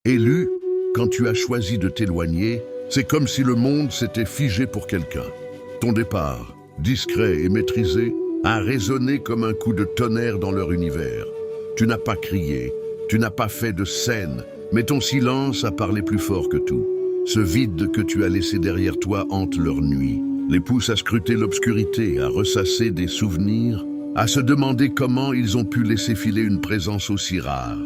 Élu, quand tu as choisi de t'éloigner, c'est comme si le monde s'était figé pour quelqu'un. Ton départ, discret et maîtrisé, a résonné comme un coup de tonnerre dans leur univers. Tu n'as pas crié, tu n'as pas fait de scène, mais ton silence a parlé plus fort que tout. Ce vide que tu as laissé derrière toi hante leur nuit, les pousse à scruter l'obscurité, à ressasser des souvenirs, à se demander comment ils ont pu laisser filer une présence aussi rare.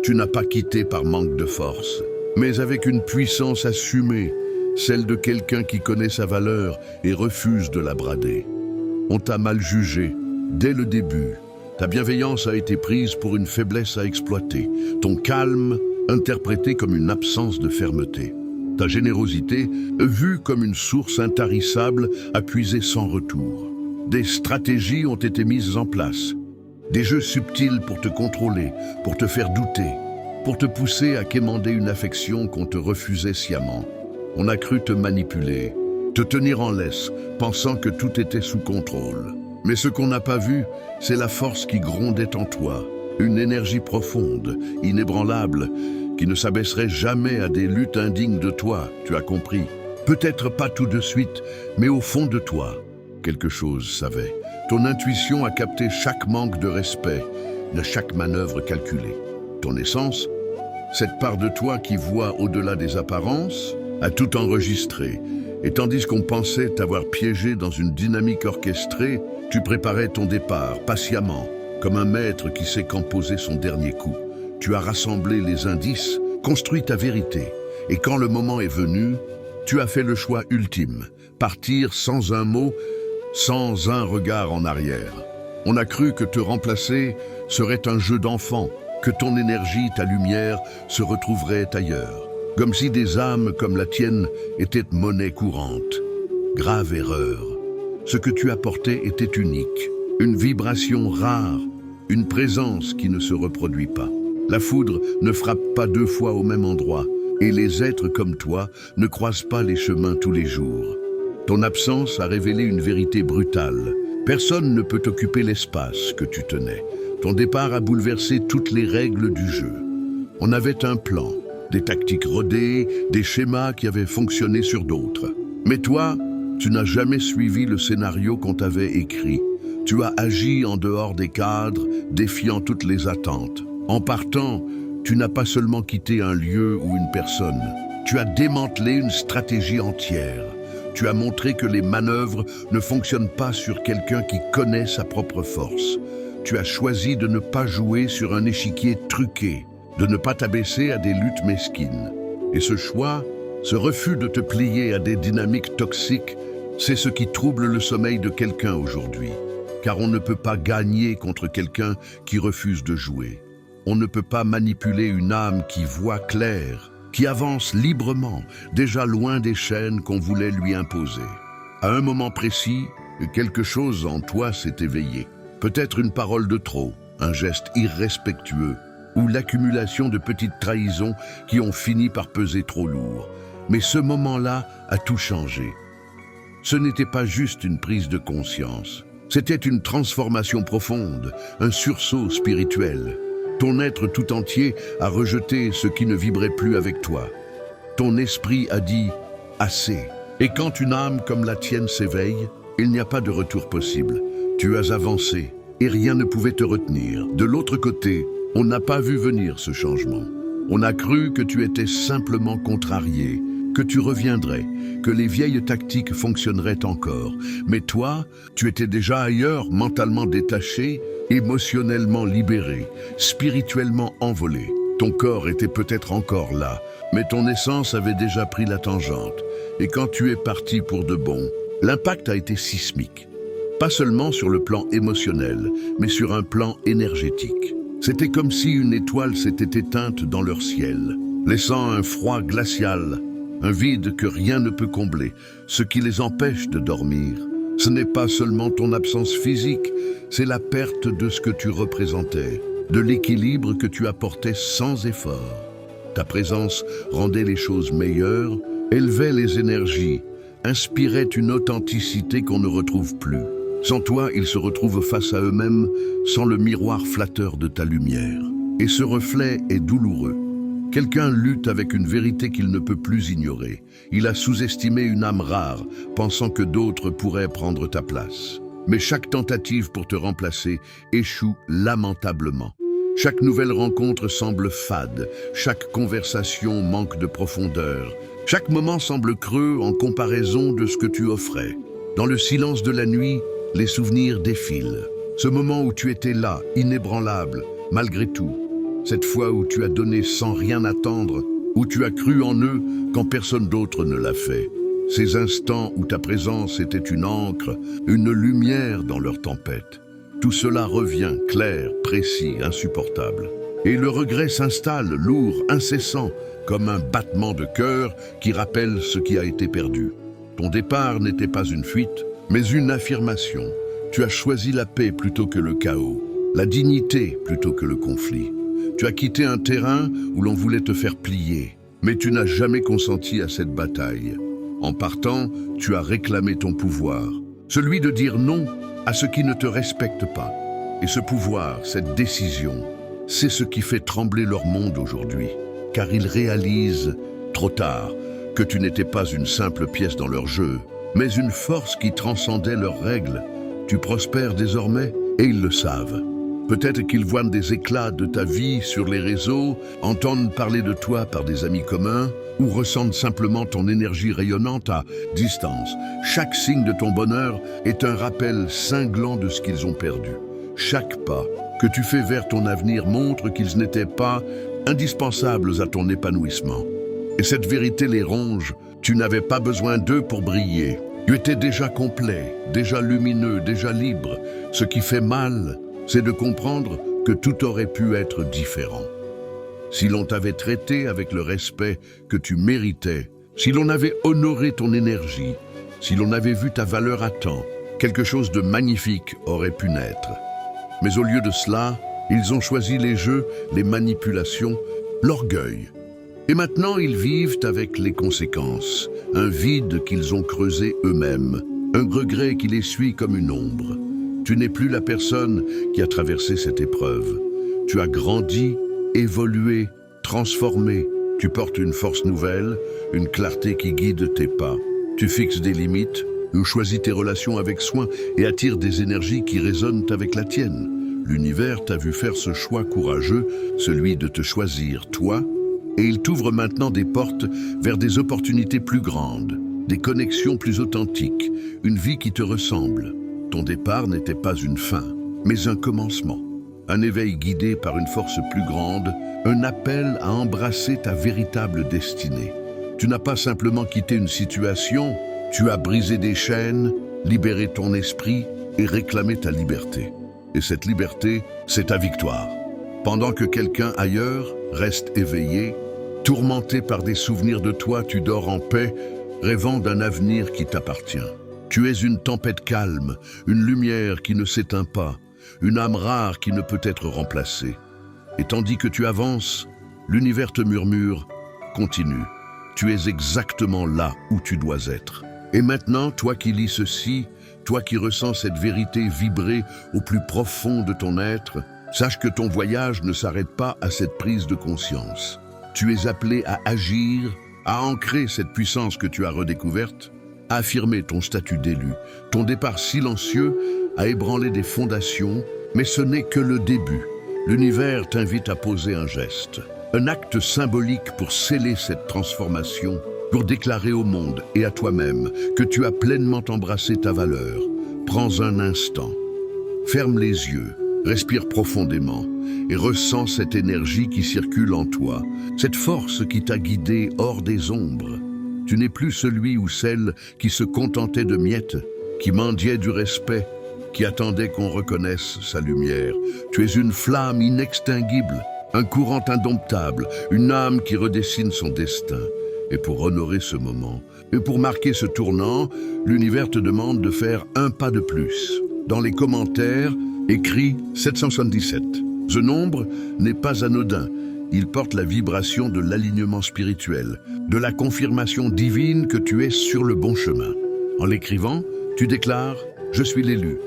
Tu n'as pas quitté par manque de force, mais avec une puissance assumée, celle de quelqu'un qui connaît sa valeur et refuse de la brader. On t'a mal jugé, dès le début. Ta bienveillance a été prise pour une faiblesse à exploiter, ton calme interprété comme une absence de fermeté. Ta générosité vue comme une source intarissable à puiser sans retour. Des stratégies ont été mises en place, des jeux subtils pour te contrôler, pour te faire douter, pour te pousser à quémander une affection qu'on te refusait sciemment. On a cru te manipuler, te tenir en laisse, pensant que tout était sous contrôle. Mais ce qu'on n'a pas vu, c'est la force qui grondait en toi, une énergie profonde, inébranlable, qui ne s'abaisserait jamais à des luttes indignes de toi, tu as compris. Peut-être pas tout de suite, mais au fond de toi, quelque chose savait. Ton intuition a capté chaque manque de respect, de chaque manœuvre calculée. Ton essence, cette part de toi qui voit au-delà des apparences, a tout enregistré. Et tandis qu'on pensait t'avoir piégé dans une dynamique orchestrée, tu préparais ton départ patiemment, comme un maître qui sait quand poser son dernier coup. Tu as rassemblé les indices, construit ta vérité. Et quand le moment est venu, tu as fait le choix ultime, partir sans un mot, sans un regard en arrière. On a cru que te remplacer serait un jeu d'enfant, que ton énergie, ta lumière, se retrouverait ailleurs. Comme si des âmes comme la tienne étaient monnaie courante. Grave erreur. Ce que tu apportais était unique, une vibration rare, une présence qui ne se reproduit pas. La foudre ne frappe pas deux fois au même endroit, et les êtres comme toi ne croisent pas les chemins tous les jours. Ton absence a révélé une vérité brutale. Personne ne peut occuper l'espace que tu tenais. Ton départ a bouleversé toutes les règles du jeu. On avait un plan, des tactiques rodées, des schémas qui avaient fonctionné sur d'autres. Mais toi, tu n'as jamais suivi le scénario qu'on t'avait écrit. Tu as agi en dehors des cadres, défiant toutes les attentes. En partant, tu n'as pas seulement quitté un lieu ou une personne. Tu as démantelé une stratégie entière. Tu as montré que les manœuvres ne fonctionnent pas sur quelqu'un qui connaît sa propre force. Tu as choisi de ne pas jouer sur un échiquier truqué, de ne pas t'abaisser à des luttes mesquines. Et ce choix, ce refus de te plier à des dynamiques toxiques, c'est ce qui trouble le sommeil de quelqu'un aujourd'hui. Car on ne peut pas gagner contre quelqu'un qui refuse de jouer. On ne peut pas manipuler une âme qui voit clair, qui avance librement, déjà loin des chaînes qu'on voulait lui imposer. À un moment précis, quelque chose en toi s'est éveillé. Peut-être une parole de trop, un geste irrespectueux, ou l'accumulation de petites trahisons qui ont fini par peser trop lourd. Mais ce moment-là a tout changé. Ce n'était pas juste une prise de conscience. C'était une transformation profonde, un sursaut spirituel. Ton être tout entier a rejeté ce qui ne vibrait plus avec toi. Ton esprit a dit « assez ». Et quand une âme comme la tienne s'éveille, il n'y a pas de retour possible. Tu as avancé et rien ne pouvait te retenir. De l'autre côté, on n'a pas vu venir ce changement. On a cru que tu étais simplement contrarié, que tu reviendrais, que les vieilles tactiques fonctionneraient encore. Mais toi, tu étais déjà ailleurs, mentalement détaché, émotionnellement libéré, spirituellement envolé. Ton corps était peut-être encore là, mais ton essence avait déjà pris la tangente. Et quand tu es parti pour de bon, l'impact a été sismique. Pas seulement sur le plan émotionnel, mais sur un plan énergétique. C'était comme si une étoile s'était éteinte dans leur ciel, laissant un froid glacial, un vide que rien ne peut combler, ce qui les empêche de dormir. Ce n'est pas seulement ton absence physique, c'est la perte de ce que tu représentais, de l'équilibre que tu apportais sans effort. Ta présence rendait les choses meilleures, élevait les énergies, inspirait une authenticité qu'on ne retrouve plus. Sans toi, ils se retrouvent face à eux-mêmes, sans le miroir flatteur de ta lumière. Et ce reflet est douloureux. Quelqu'un lutte avec une vérité qu'il ne peut plus ignorer. Il a sous-estimé une âme rare, pensant que d'autres pourraient prendre ta place. Mais chaque tentative pour te remplacer échoue lamentablement. Chaque nouvelle rencontre semble fade, chaque conversation manque de profondeur. Chaque moment semble creux en comparaison de ce que tu offrais. Dans le silence de la nuit, les souvenirs défilent. Ce moment où tu étais là, inébranlable, malgré tout. Cette fois où tu as donné sans rien attendre, où tu as cru en eux quand personne d'autre ne l'a fait. Ces instants où ta présence était une encre, une lumière dans leur tempête. Tout cela revient clair, précis, insupportable. Et le regret s'installe, lourd, incessant, comme un battement de cœur qui rappelle ce qui a été perdu. Ton départ n'était pas une fuite, mais une affirmation. Tu as choisi la paix plutôt que le chaos, la dignité plutôt que le conflit. Tu as quitté un terrain où l'on voulait te faire plier, mais tu n'as jamais consenti à cette bataille. En partant, tu as réclamé ton pouvoir, celui de dire non à ce qui ne te respecte pas. Et ce pouvoir, cette décision, c'est ce qui fait trembler leur monde aujourd'hui, car ils réalisent, trop tard, que tu n'étais pas une simple pièce dans leur jeu, mais une force qui transcendait leurs règles. Tu prospères désormais, et ils le savent. Peut-être qu'ils voient des éclats de ta vie sur les réseaux, entendent parler de toi par des amis communs, ou ressentent simplement ton énergie rayonnante à distance. Chaque signe de ton bonheur est un rappel cinglant de ce qu'ils ont perdu. Chaque pas que tu fais vers ton avenir montre qu'ils n'étaient pas indispensables à ton épanouissement. Et cette vérité les ronge, tu n'avais pas besoin d'eux pour briller. Tu étais déjà complet, déjà lumineux, déjà libre. Ce qui fait mal, c'est de comprendre que tout aurait pu être différent. Si l'on t'avait traité avec le respect que tu méritais, si l'on avait honoré ton énergie, si l'on avait vu ta valeur à temps, quelque chose de magnifique aurait pu naître. Mais au lieu de cela, ils ont choisi les jeux, les manipulations, l'orgueil. Et maintenant, ils vivent avec les conséquences, un vide qu'ils ont creusé eux-mêmes, un regret qui les suit comme une ombre. Tu n'es plus la personne qui a traversé cette épreuve. Tu as grandi, évolué, transformé. Tu portes une force nouvelle, une clarté qui guide tes pas. Tu fixes des limites, ou choisis tes relations avec soin et attires des énergies qui résonnent avec la tienne. L'univers t'a vu faire ce choix courageux, celui de te choisir, toi, et il t'ouvre maintenant des portes vers des opportunités plus grandes, des connexions plus authentiques, une vie qui te ressemble. Ton départ n'était pas une fin, mais un commencement. Un éveil guidé par une force plus grande, un appel à embrasser ta véritable destinée. Tu n'as pas simplement quitté une situation, tu as brisé des chaînes, libéré ton esprit et réclamé ta liberté. Et cette liberté, c'est ta victoire. Pendant que quelqu'un ailleurs reste éveillé, tourmenté par des souvenirs de toi, tu dors en paix, rêvant d'un avenir qui t'appartient. Tu es une tempête calme, une lumière qui ne s'éteint pas, une âme rare qui ne peut être remplacée. Et tandis que tu avances, l'univers te murmure « Continue, tu es exactement là où tu dois être ». Et maintenant, toi qui lis ceci, toi qui ressens cette vérité vibrer au plus profond de ton être, sache que ton voyage ne s'arrête pas à cette prise de conscience. Tu es appelé à agir, à ancrer cette puissance que tu as redécouverte, à affirmer ton statut d'élu. Ton départ silencieux a ébranlé des fondations, mais ce n'est que le début. L'univers t'invite à poser un geste, un acte symbolique pour sceller cette transformation, pour déclarer au monde et à toi-même que tu as pleinement embrassé ta valeur. Prends un instant, ferme les yeux, respire profondément et ressens cette énergie qui circule en toi, cette force qui t'a guidé hors des ombres. Tu n'es plus celui ou celle qui se contentait de miettes, qui mendiait du respect, qui attendait qu'on reconnaisse sa lumière. Tu es une flamme inextinguible, un courant indomptable, une âme qui redessine son destin. Et pour honorer ce moment, et pour marquer ce tournant, l'univers te demande de faire un pas de plus. Dans les commentaires, écrit 777. Ce nombre n'est pas anodin. Il porte la vibration de l'alignement spirituel, de la confirmation divine que tu es sur le bon chemin. En l'écrivant, tu déclares « Je suis l'élu,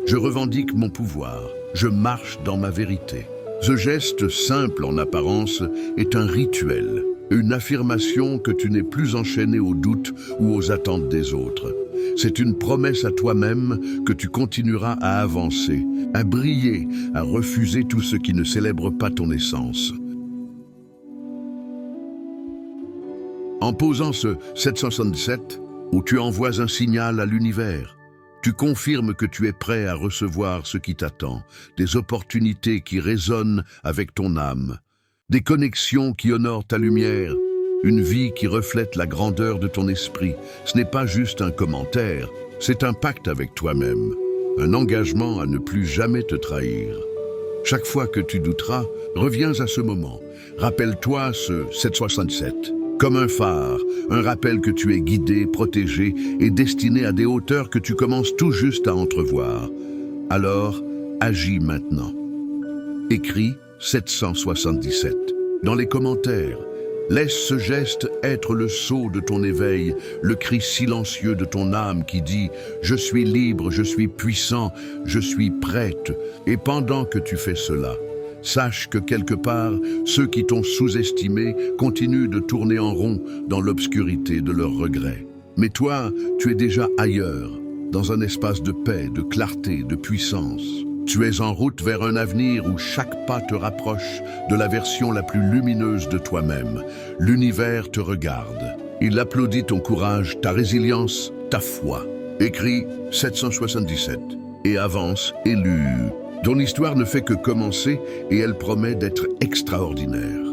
je revendique mon pouvoir, je marche dans ma vérité ». Ce geste simple en apparence est un rituel, une affirmation que tu n'es plus enchaîné aux doutes ou aux attentes des autres. C'est une promesse à toi-même que tu continueras à avancer, à briller, à refuser tout ce qui ne célèbre pas ton essence. En posant ce 777, où tu envoies un signal à l'univers, tu confirmes que tu es prêt à recevoir ce qui t'attend, des opportunités qui résonnent avec ton âme, des connexions qui honorent ta lumière, une vie qui reflète la grandeur de ton esprit. Ce n'est pas juste un commentaire, c'est un pacte avec toi-même, un engagement à ne plus jamais te trahir. Chaque fois que tu douteras, reviens à ce moment. Rappelle-toi ce 767. Comme un phare, un rappel que tu es guidé, protégé et destiné à des hauteurs que tu commences tout juste à entrevoir. Alors, agis maintenant. Écris 777 dans les commentaires. Laisse ce geste être le sceau de ton éveil, le cri silencieux de ton âme qui dit « Je suis libre, je suis puissant, je suis prête ». Et pendant que tu fais cela, sache que quelque part, ceux qui t'ont sous-estimé continuent de tourner en rond dans l'obscurité de leurs regrets. Mais toi, tu es déjà ailleurs, dans un espace de paix, de clarté, de puissance. Tu es en route vers un avenir où chaque pas te rapproche de la version la plus lumineuse de toi-même. L'univers te regarde. Il applaudit ton courage, ta résilience, ta foi. Écris 777 et avance élu. Ton histoire ne fait que commencer et elle promet d'être extraordinaire.